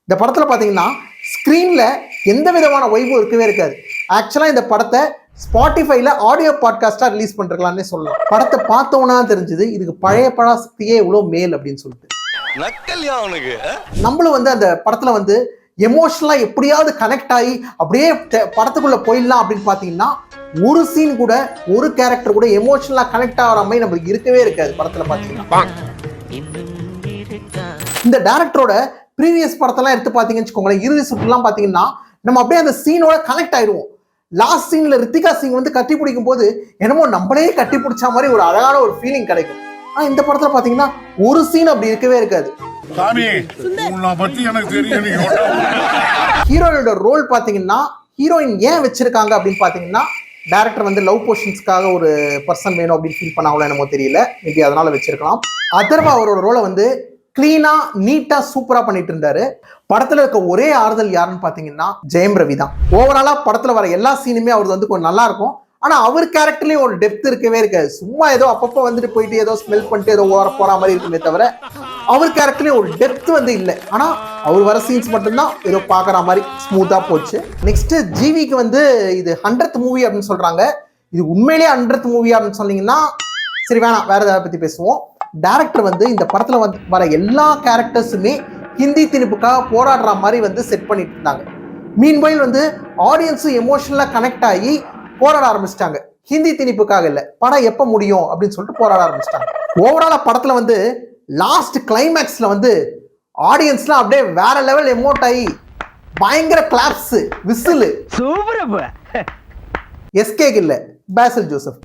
இந்த படத்தில் பார்த்தீங்கன்னா ஸ்க்ரீனில் எந்த விதமான வைபும் இருக்கவே இருக்காது. ஆக்சுவலாக இந்த படத்தை ஸ்பாட்டிஃபைல ஆடியோ பாட்காஸ்டாக ரிலீஸ் பண்ணிருக்கலாம்னே சொல்லலாம். படத்தை பார்த்தோன்னா தெரிஞ்சுது இதுக்கு பழைய படத்தையே இவ்வளோ மேல் அப்படின்னு சொல்லிட்டு. நம்மளும் வந்து அந்த படத்தில் வந்து எமோஷனலாக எப்படியாவது கனெக்ட் ஆகி அப்படியே படத்துக்குள்ளே போயிடலாம் அப்படின்னு பார்த்தீங்கன்னா ஒரு சீன் கூட ஒரு கேரக்டர் கூட எமோஷனலாக கனெக்ட் ஆகிற மாதிரி நம்மளுக்கு இருக்கவே இருக்காது படத்தில் பார்த்தீங்கன்னா. இந்த டேரக்டரோட ப்ரீவியஸ் படத்தெல்லாம் எடுத்து பார்த்தீங்கன்னு வச்சுக்கோங்களேன், இறுதி சுற்றுலாம் பார்த்தீங்கன்னா நம்ம அப்படியே அந்த சீனோட கனெக்ட் ஆயிடுவோம். லாஸ்ட் சீன்ல ரித்திகா சிங் வந்து கட்டி பிடிக்கும் போது என்னமோ நம்மளே கட்டி பிடிச்ச மாதிரி ஒரு அழகான ஒரு ஃபீலிங் கிடைக்கும். ஆனா இந்த படத்துல பாத்தீங்கன்னா ஒரு சீன் அப்படி இருக்கவே இருக்காது. ஹீரோயினோட ரோல் பாத்தீங்கன்னா ஹீரோயின் ஏன் வச்சிருக்காங்க அப்படின்னு பாத்தீங்கன்னா டைரக்டர் வந்து லவ் போர்ஷன்ஸ்க்காக ஒரு பர்சன் வேணும் அப்படின்னு ஃபீல் பண்ணாங்களோ என்னமோ தெரியல, மேபி அதனால வச்சிருக்கலாம். அதர்வா அவரோட ரோலை வந்து கிளீனா நீட்டா சூப்பரா பண்ணிட்டு இருந்தாரு. படத்துல இருக்க ஒரே ஆறுதல் யாருன்னு பாத்தீங்கன்னா ஜெயம் ரவி தான். ஓவராலா படத்துல வர எல்லா சீனுமே அவருக்கு வந்து கொஞ்சம் நல்லா இருக்கும். ஆனா அவர் கேரக்டர்லயும் ஒரு டெப்த் இருக்கவே இருக்காது. சும்மா ஏதோ அப்பப்போ வந்துட்டு போயிட்டு ஏதோ ஸ்மெல் பண்ணிட்டு ஏதோ ஓர போற மாதிரி இருக்குமே தவிர அவர் கேரக்டர்லயும் ஒரு டெப்த் வந்து இல்லை. ஆனா அவர் வர சீன்ஸ் மட்டும்தான் ஏதோ பாக்குற மாதிரி ஸ்மூத்தா போச்சு. நெக்ஸ்ட் ஜிவிக்கு வந்து இது 100th மூவி அப்படின்னு சொல்றாங்க. இது உண்மையிலேயே 100th மூவி அப்படின்னு சொன்னீங்கன்னா சரி வேணாம், வேற ஏதாவது பத்தி பேசுவோம். டைரக்டர் வந்து இந்த படத்துல வந்து வர எல்லா கேரக்டர்ஸுமே ஹிந்தி திணிப்புக்காக போராடுற மாதிரி வந்து செட் பண்ணிட்டு இருந்தாங்க. மீன்வைல் வந்து ஆடியன்ஸும் எமோஷனலா கனெக்ட் ஆகி போராட ஆரம்பிச்சிட்டாங்க. ஹிந்தி திணிப்புக்காக இல்லை, படம் எப்போ முடியும் அப்படின்னு சொல்லிட்டு போராட ஆரம்பிச்சிட்டாங்க. ஓவராலா படத்துல வந்து லாஸ்ட் கிளைமேக்ஸ்ல வந்து ஆடியன்ஸ்லாம் அப்படியே வேற லெவல் எமோட் ஆகி பயங்கர கிளாப்ஸ் விசில். எஸ்கே இல்ல, பாசில் ஜோசப்.